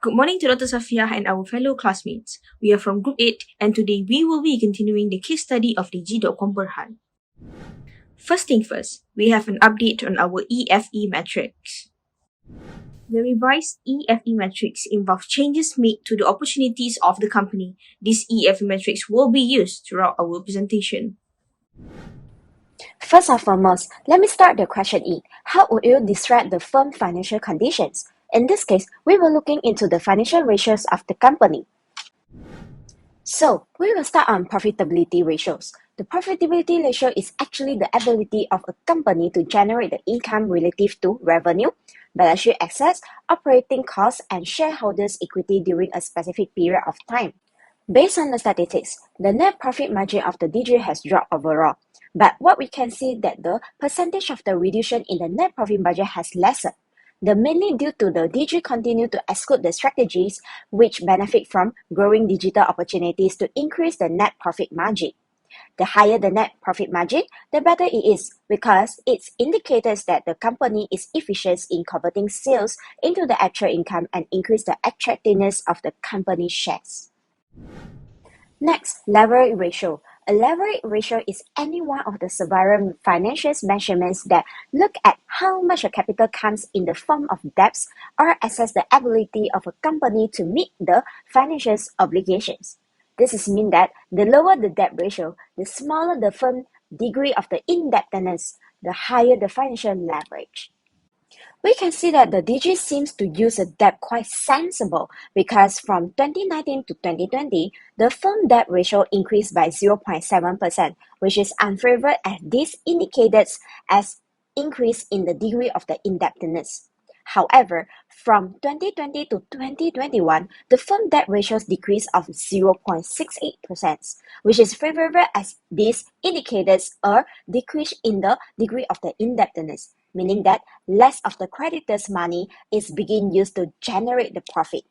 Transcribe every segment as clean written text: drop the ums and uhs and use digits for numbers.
Good morning to Dr. Safia and our fellow classmates. We are from Group 8 and today we will be continuing the case study of Digi.com Berhan. First thing first, we have an update on our EFE metrics. The revised EFE metrics involve changes made to the opportunities of the company. These EFE metrics will be used throughout our presentation. First and foremost, let me start the question E. How would you describe the firm financial conditions? In this case, we were looking into the financial ratios of the company. So, we will start on profitability ratios. The profitability ratio is actually the ability of a company to generate the income relative to revenue, balance sheet assets, operating costs, and shareholders' equity during a specific period of time. Based on the statistics, the net profit margin of the Digi has dropped overall. But what we can see that the percentage of the reduction in the net profit margin has lessened. Mainly due to the Digi continue to execute the strategies which benefit from growing digital opportunities to increase the net profit margin. The higher the net profit margin, the better it is because it indicates that the company is efficient in converting sales into the actual income and increase the attractiveness of the company shares. Next, leverage ratio. A leverage ratio is any one of the several financial measurements that look at how much a capital comes in the form of debts or assess the ability of a company to meet the financial obligations. This is mean that the lower the debt ratio, the smaller the firm degree of the indebtedness, the higher the financial leverage. We can see that the Digi seems to use a debt quite sensible because from 2019 to 2020, the firm debt ratio increased by 0.7%, which is unfavorable as this indicates as increase in the degree of the indebtedness. However, from 2020 to 2021, the firm debt ratios decreased of 0.68%, which is favorable as this indicates a decrease in the degree of the indebtedness, meaning that less of the creditor's money is being used to generate the profit.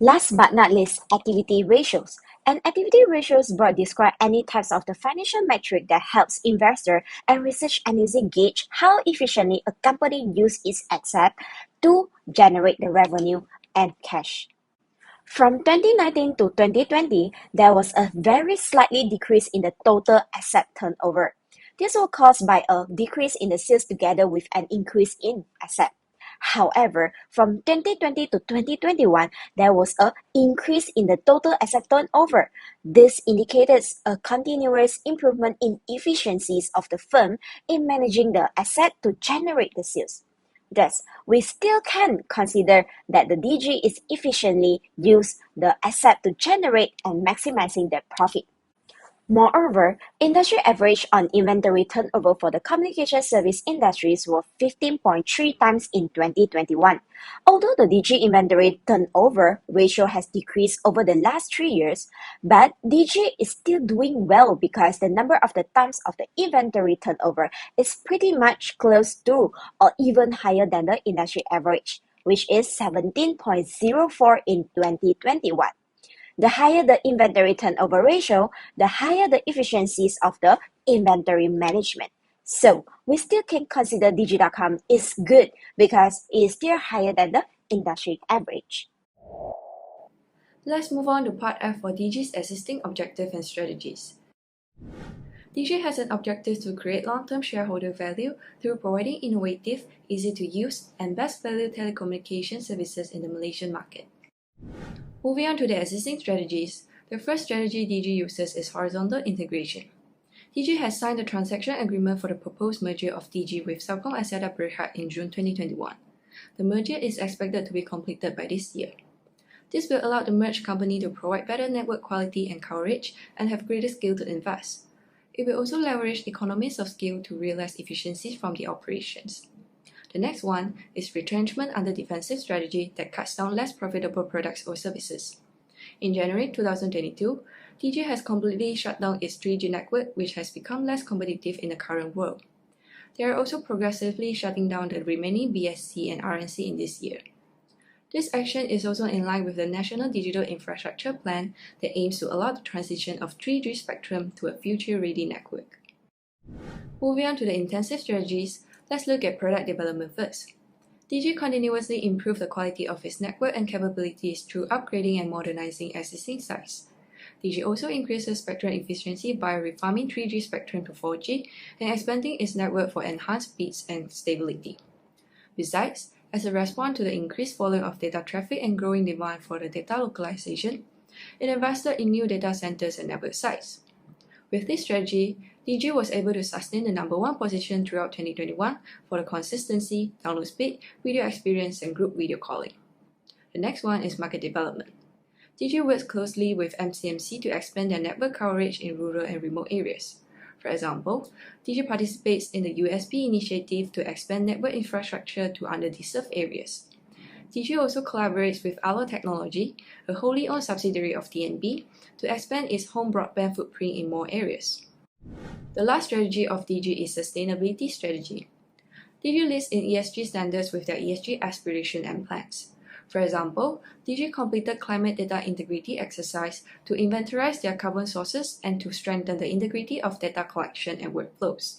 Last but not least, activity ratios. An activity ratios broad describe any types of the financial metric that helps investor and research analysts gauge how efficiently a company uses its asset to generate the revenue and cash. From 2019 to 2020, there was a very slightly decrease in the total asset turnover. This was caused by a decrease in the sales together with an increase in asset. However, from 2020 to 2021, there was an increase in the total asset turnover. This indicates a continuous improvement in efficiencies of the firm in managing the asset to generate the sales. Thus, we still can consider that the DG is efficiently use the asset to generate and maximizing their profit. Moreover, industry average on inventory turnover for the communication service industries was 15.3 times in 2021. Although the DG inventory turnover ratio has decreased over the last 3 years, but DG is still doing well because the number of the times of the inventory turnover is pretty much close to or even higher than the industry average, which is 17.04 in 2021. The higher the inventory turnover ratio, the higher the efficiencies of the inventory management. So, we still can consider Digi.com is good because it is still higher than the industry average. Let's move on to part F for Digi's existing objective and strategies. Digi has an objective to create long-term shareholder value through providing innovative, easy-to-use, and best value telecommunication services in the Malaysian market. Moving on to the existing strategies, the first strategy Digi uses is horizontal integration. Digi has signed a transaction agreement for the proposed merger of Digi with Celcom Axiata Berhad in June 2021. The merger is expected to be completed by this year. This will allow the merged company to provide better network quality and coverage and have greater scale to invest. It will also leverage economies of scale to realize efficiencies from the operations. The next one is retrenchment under defensive strategy that cuts down less profitable products or services. In January 2022, Digi has completely shut down its 3G network, which has become less competitive in the current world. They are also progressively shutting down the remaining BSC and RNC in this year. This action is also in line with the National Digital Infrastructure Plan that aims to allow the transition of 3G spectrum to a future-ready network. Moving on to the intensive strategies, let's look at product development first. Digi continuously improved the quality of its network and capabilities through upgrading and modernizing existing sites. Digi also increases spectrum efficiency by refarming 3G spectrum to 4G and expanding its network for enhanced speeds and stability. Besides, as a response to the increased volume of data traffic and growing demand for the data localization, it invested in new data centers and network sites. With this strategy, Digi was able to sustain the number one position throughout 2021 for the consistency, download speed, video experience, and group video calling. The next one is market development. Digi works closely with MCMC to expand their network coverage in rural and remote areas. For example, Digi participates in the USB initiative to expand network infrastructure to under-served areas. Digi also collaborates with Allo Technology, a wholly owned subsidiary of DNB, to expand its home broadband footprint in more areas. The last strategy of Digi is sustainability strategy. Digi leads in ESG standards with their ESG aspiration and plans. For example, Digi completed climate data integrity exercise to inventorize their carbon sources and to strengthen the integrity of data collection and workflows.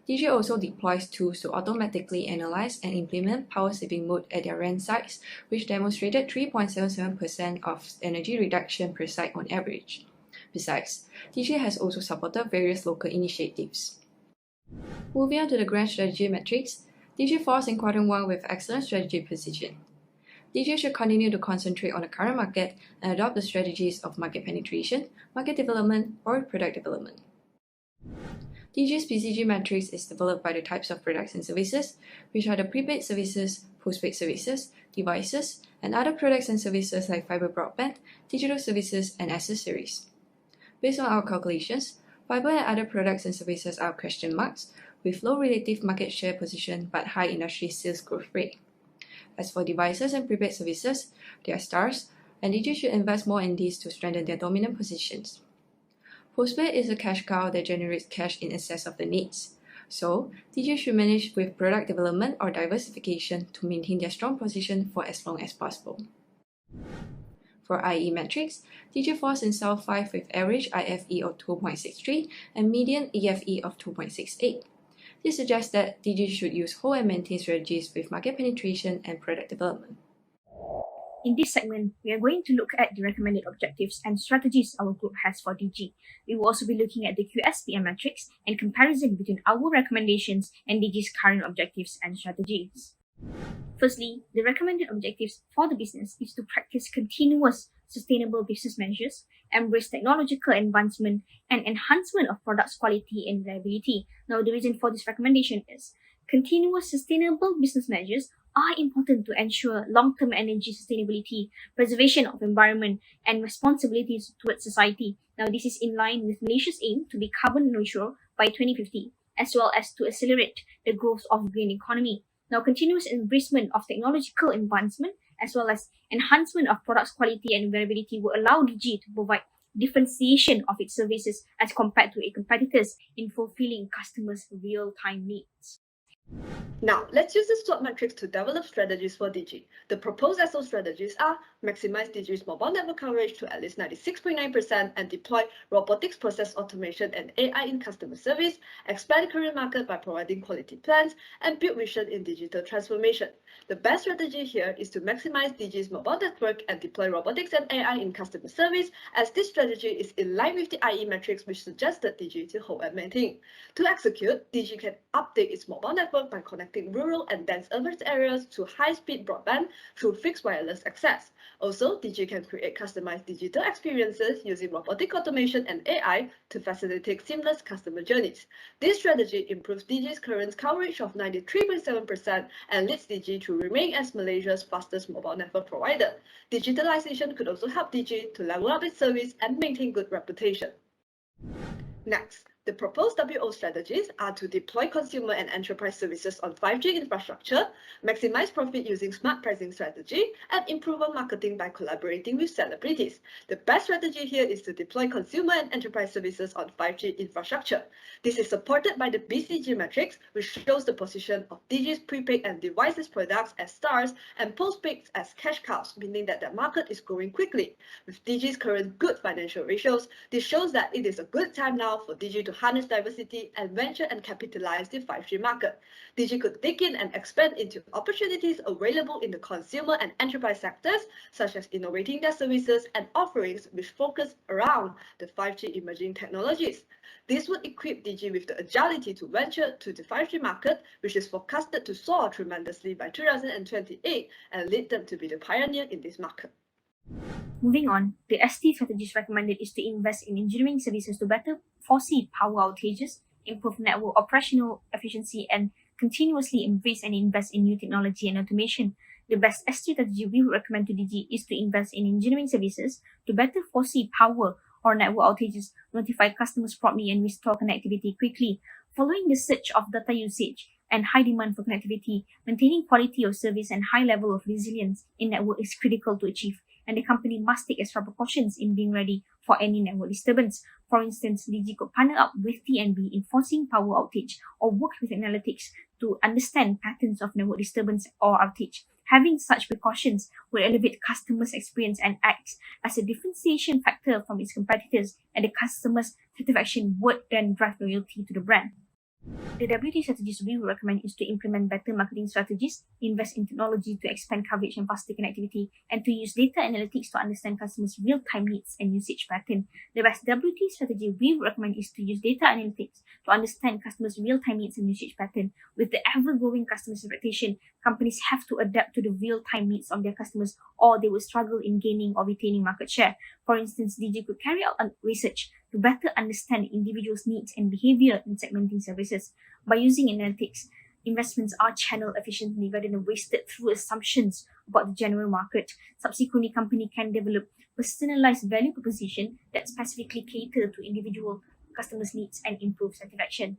Digi also deploys tools to automatically analyze and implement power-saving mode at their RAN sites, which demonstrated 3.77% of energy reduction per site on average. Besides, Digi has also supported various local initiatives. Moving on to the grand strategy metrics, Digi falls in quadrant 1 with excellent strategy position. Digi should continue to concentrate on the current market and adopt the strategies of market penetration, market development, or product development. Digi's PCG matrix is developed by the types of products and services, which are the prepaid services, postpaid services, devices, and other products and services like fiber broadband, digital services, and accessories. Based on our calculations, fiber and other products and services are question marks, with low relative market share position but high industry sales growth rate. As for devices and prepaid services, they are stars, and Digi should invest more in these to strengthen their dominant positions. Postpaid is a cash cow that generates cash in excess of the needs. So, Digi should manage with product development or diversification to maintain their strong position for as long as possible. For IE metrics, Digi falls in South 5 with average IFE of 2.63 and median EFE of 2.68. This suggests that Digi should use hold and maintain strategies with market penetration and product development. In this segment, we are going to look at the recommended objectives and strategies our group has for Digi. We will also be looking at the QSPM metrics and comparison between our recommendations and Digi's current objectives and strategies. Firstly, the recommended objectives for the business is to practice continuous sustainable business measures, embrace technological advancement, and enhancement of products quality and reliability. Now, the reason for this recommendation is continuous sustainable business measures are important to ensure long-term energy sustainability, preservation of environment, and responsibilities towards society. Now, this is in line with Malaysia's aim to be carbon neutral by 2050, as well as to accelerate the growth of green economy. Now, continuous embracement of technological advancement as well as enhancement of products quality and reliability will allow Digi to provide differentiation of its services as compared to its competitors in fulfilling customers' real-time needs. Now, let's use the SWOT matrix to develop strategies for Digi. The proposed SO strategies are maximize Digi's mobile network coverage to at least 96.9% and deploy robotics process automation and AI in customer service, expand the current market by providing quality plans, and build vision in digital transformation. The best strategy here is to maximize Digi's mobile network and deploy robotics and AI in customer service, as this strategy is in line with the IE metrics which suggested Digi to hold and maintain. To execute, Digi can update its mobile network by connecting rural and dense urban areas to high-speed broadband through fixed wireless access. Also, Digi can create customized digital experiences using robotic automation and AI to facilitate seamless customer journeys. This strategy improves Digi's current coverage of 93.7% and leads Digi to remain as Malaysia's fastest mobile network provider. Digitalization could also help Digi to level up its service and maintain good reputation. Next, the proposed WO strategies are to deploy consumer and enterprise services on 5G infrastructure, maximize profit using smart pricing strategy, and improve on marketing by collaborating with celebrities. The best strategy here is to deploy consumer and enterprise services on 5G infrastructure. This is supported by the BCG matrix, which shows the position of Digi's prepaid and devices products as stars and postpaid as cash cows, meaning that the market is growing quickly. With Digi's current good financial ratios, this shows that it is a good time now for Digi to harness diversity and venture and capitalize the 5G market. Digi could dig in and expand into opportunities available in the consumer and enterprise sectors, such as innovating their services and offerings which focus around the 5G emerging technologies. This would equip Digi with the agility to venture to the 5G market, which is forecasted to soar tremendously by 2028 and lead them to be the pioneer in this market. Moving on, the ST strategies recommended is to invest in engineering services to better foresee power outages, improve network operational efficiency, and continuously embrace and invest in new technology and automation. The best ST strategy we would recommend to Digi is to invest in engineering services to better foresee power or network outages, notify customers promptly, and restore connectivity quickly. Following the surge of data usage and high demand for connectivity, maintaining quality of service and high level of resilience in network is critical to achieve, and the company must take extra precautions in being ready for any network disturbance. For instance, Digi could partner up with TNB in forcing power outage or work with analytics to understand patterns of network disturbance or outage. Having such precautions will elevate customers' experience and act as a differentiation factor from its competitors, and the customer's satisfaction would then drive loyalty to the brand. The WT strategies we would recommend is to implement better marketing strategies, invest in technology to expand coverage and faster connectivity, and to use data analytics to understand customers' real-time needs and usage pattern. The best WT strategy we would recommend is to use data analytics to understand customers' real-time needs and usage pattern. With the ever-growing customer expectation, companies have to adapt to the real-time needs of their customers, or they will struggle in gaining or retaining market share. For instance, Digi could carry out research to better understand individuals' needs and behavior in segmenting services. By using analytics, investments are channeled efficiently rather than wasted through assumptions about the general market. Subsequently, company can develop personalized value proposition that specifically cater to individual customers' needs and improve satisfaction.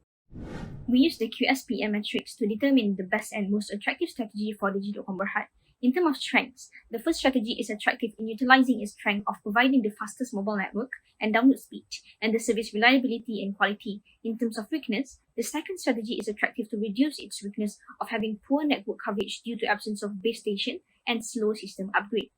We use the QSPM metrics to determine the best and most attractive strategy for Digi.Com Berhad. In terms of strengths, the first strategy is attractive in utilizing its strength of providing the fastest mobile network and download speed, and the service reliability and quality. In terms of weakness, the second strategy is attractive to reduce its weakness of having poor network coverage due to absence of base station and slow system upgrade.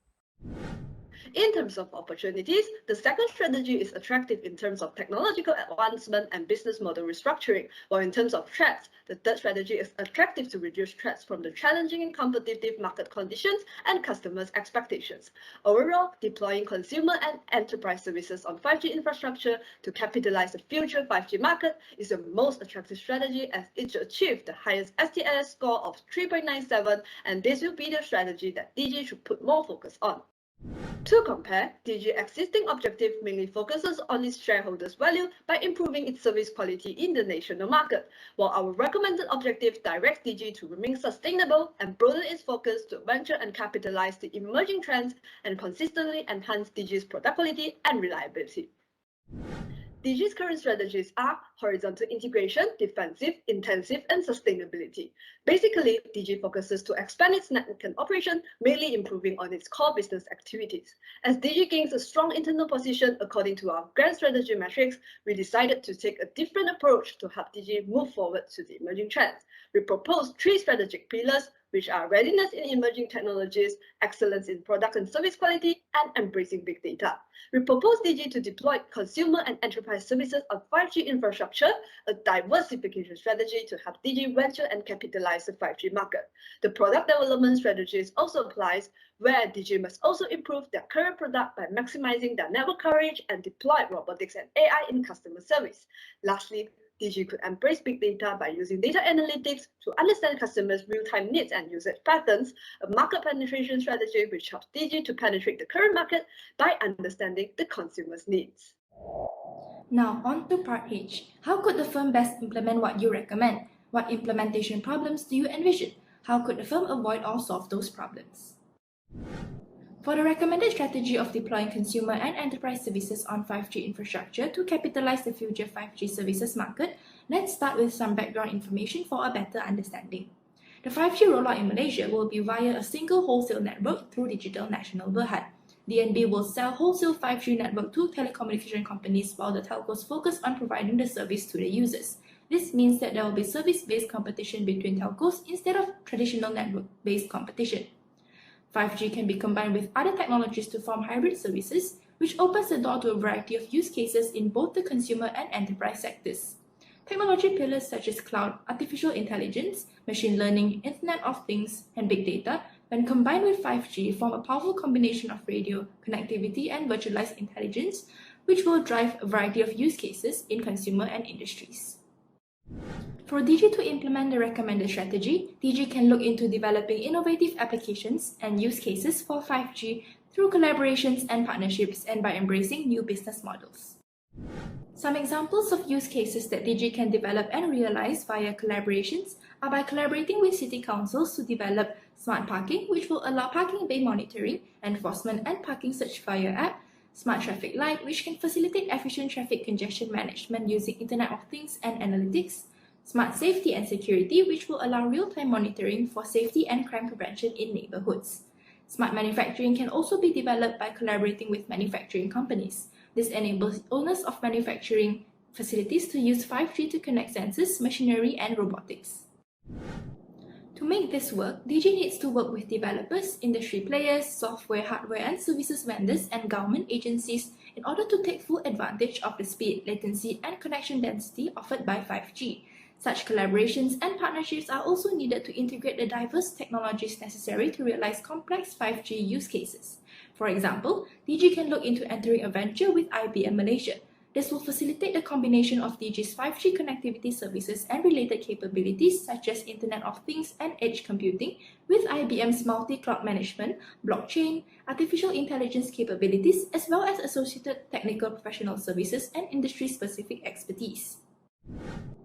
In terms of opportunities, the second strategy is attractive in terms of technological advancement and business model restructuring, while in terms of threats, the third strategy is attractive to reduce threats from the challenging and competitive market conditions and customers' expectations. Overall, deploying consumer and enterprise services on 5G infrastructure to capitalize the future 5G market is the most attractive strategy, as it should achieve the highest STLS score of 3.97, and this will be the strategy that Digi should put more focus on. To compare, Digi's existing objective mainly focuses on its shareholders' value by improving its service quality in the national market, while our recommended objective directs Digi to remain sustainable and broaden its focus to venture and capitalize the emerging trends and consistently enhance Digi's product quality and reliability. Digi's current strategies are horizontal integration, defensive, intensive, and sustainability. Basically, Digi focuses to expand its network and operation, mainly improving on its core business activities. As Digi gains a strong internal position according to our grand strategy metrics, we decided to take a different approach to help Digi move forward to the emerging trends. We propose 3 strategic pillars, which are readiness in emerging technologies, excellence in product and service quality, and embracing big data. We propose Digi to deploy consumer and enterprise services on 5G infrastructure, a diversification strategy to help Digi venture and capitalize the 5G market. The product development strategies also applies, where Digi must also improve their current product by maximizing their network coverage and deploy robotics and AI in customer service. Lastly, Digi could embrace big data by using data analytics to understand customers' real-time needs and usage patterns, a market penetration strategy which helps Digi to penetrate the current market by understanding the consumer's needs. Now on to part H. How could the firm best implement what you recommend? What implementation problems do you envision? How could the firm avoid or solve those problems? For the recommended strategy of deploying consumer and enterprise services on 5G infrastructure to capitalize the future 5G services market, let's start with some background information for a better understanding. The 5G rollout in Malaysia will be via a single wholesale network through Digital Nasional Berhad. DNB will sell wholesale 5G network to telecommunication companies while the telcos focus on providing the service to the users. This means that there will be service-based competition between telcos instead of traditional network-based competition. 5G can be combined with other technologies to form hybrid services, which opens the door to a variety of use cases in both the consumer and enterprise sectors. Technology pillars such as cloud, artificial intelligence, machine learning, Internet of Things, and big data, when combined with 5G, form a powerful combination of radio, connectivity, and virtualized intelligence, which will drive a variety of use cases in consumer and industries. For DG to implement the recommended strategy, DG can look into developing innovative applications and use cases for 5G through collaborations and partnerships and by embracing new business models. Some examples of use cases that DG can develop and realize via collaborations are by collaborating with city councils to develop smart parking, which will allow parking bay monitoring, enforcement, and parking search via app, smart traffic light, which can facilitate efficient traffic congestion management using Internet of Things and analytics, smart safety and security, which will allow real-time monitoring for safety and crime prevention in neighborhoods. Smart manufacturing can also be developed by collaborating with manufacturing companies. This enables owners of manufacturing facilities to use 5G to connect sensors, machinery, and robotics. To make this work, DG needs to work with developers, industry players, software, hardware, and services vendors, and government agencies in order to take full advantage of the speed, latency, and connection density offered by 5G. Such collaborations and partnerships are also needed to integrate the diverse technologies necessary to realize complex 5G use cases. For example, DG can look into entering a venture with IBM Malaysia. This will facilitate the combination of DG's 5G connectivity services and related capabilities such as Internet of Things and edge computing with IBM's multi-cloud management, blockchain, artificial intelligence capabilities, as well as associated technical professional services and industry-specific expertise.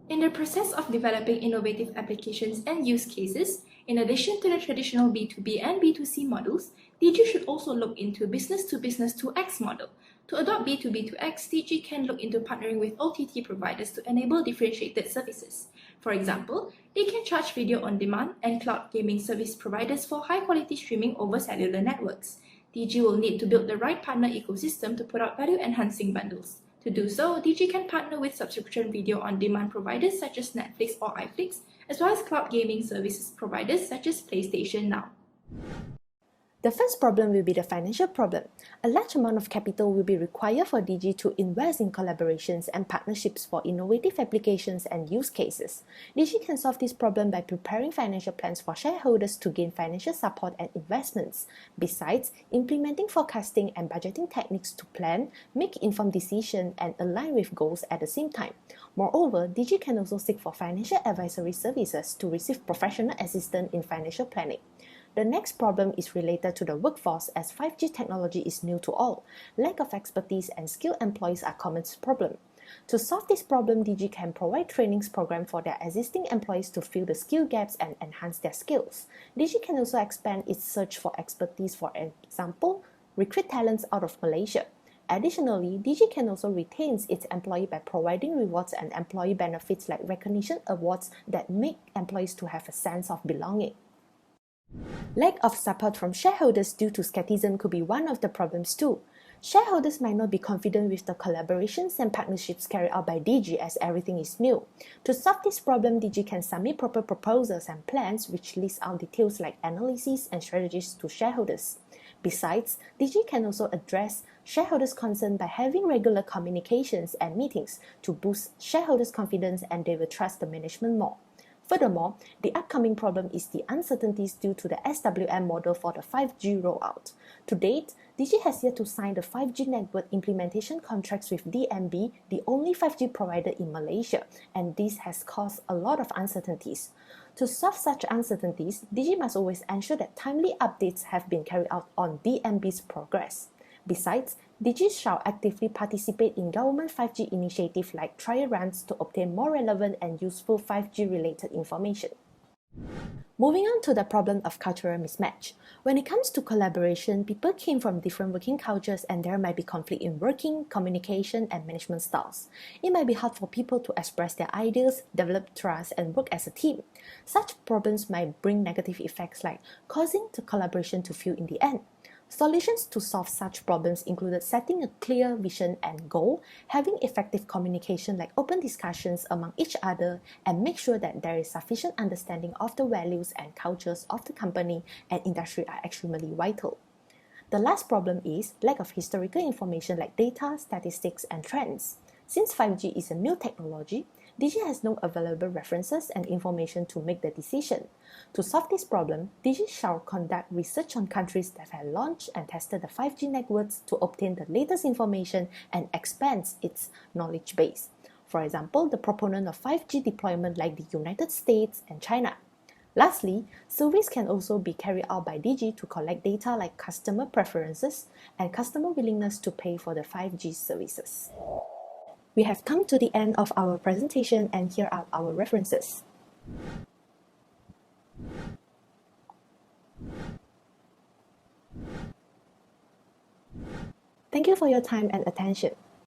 In the process of developing innovative applications and use cases, in addition to the traditional B2B and B2C models, DG should also look into business-to-business 2X model. To adopt B2B 2X, DG can look into partnering with OTT providers to enable differentiated services. For example, they can charge video on demand and cloud gaming service providers for high-quality streaming over cellular networks. DG will need to build the right partner ecosystem to put out value-enhancing bundles. To do so, DG can partner with subscription video on-demand providers such as Netflix or iFlix, as well as cloud gaming services providers such as PlayStation Now. The first problem will be the financial problem. A large amount of capital will be required for DG to invest in collaborations and partnerships for innovative applications and use cases. DG can solve this problem by preparing financial plans for shareholders to gain financial support and investments. Besides, implementing forecasting and budgeting techniques to plan, make informed decisions, and align with goals at the same time. Moreover, DG can also seek for financial advisory services to receive professional assistance in financial planning. The next problem is related to the workforce as 5G technology is new to all. Lack of expertise and skilled employees are common problem. To solve this problem, DG can provide trainings program for their existing employees to fill the skill gaps and enhance their skills. DG can also expand its search for expertise, for example, recruit talents out of Malaysia. Additionally, DG can also retain its employee by providing rewards and employee benefits like recognition awards that make employees to have a sense of belonging. Lack of support from shareholders due to skepticism could be one of the problems too. Shareholders might not be confident with the collaborations and partnerships carried out by DG as everything is new. To solve this problem, DG can submit proper proposals and plans which list out details like analyses and strategies to shareholders. Besides, DG can also address shareholders' concern by having regular communications and meetings to boost shareholders' confidence and they will trust the management more. Furthermore, the upcoming problem is the uncertainties due to the SWM model for the 5G rollout. To date, DG has yet to sign the 5G network implementation contracts with DNB, the only 5G provider in Malaysia, and this has caused a lot of uncertainties. To solve such uncertainties, DG must always ensure that timely updates have been carried out on DNB's progress. Besides, DG shall actively participate in government 5G initiatives like trial runs to obtain more relevant and useful 5G-related information. Moving on to the problem of cultural mismatch. When it comes to collaboration, people came from different working cultures and there might be conflict in working, communication, and management styles. It might be hard for people to express their ideas, develop trust, and work as a team. Such problems might bring negative effects like causing the collaboration to fail in the end. Solutions to solve such problems included setting a clear vision and goal, having effective communication like open discussions among each other, and make sure that there is sufficient understanding of the values and cultures of the company and industry are extremely vital. The last problem is lack of historical information like data, statistics, and trends. Since 5G is a new technology, Digi has no available references and information to make the decision. To solve this problem, Digi shall conduct research on countries that have launched and tested the 5G networks to obtain the latest information and expand its knowledge base. For example, the proponent of 5G deployment like the United States and China. Lastly, surveys can also be carried out by Digi to collect data like customer preferences and customer willingness to pay for the 5G services. We have come to the end of our presentation, and here are our references. Thank you for your time and attention.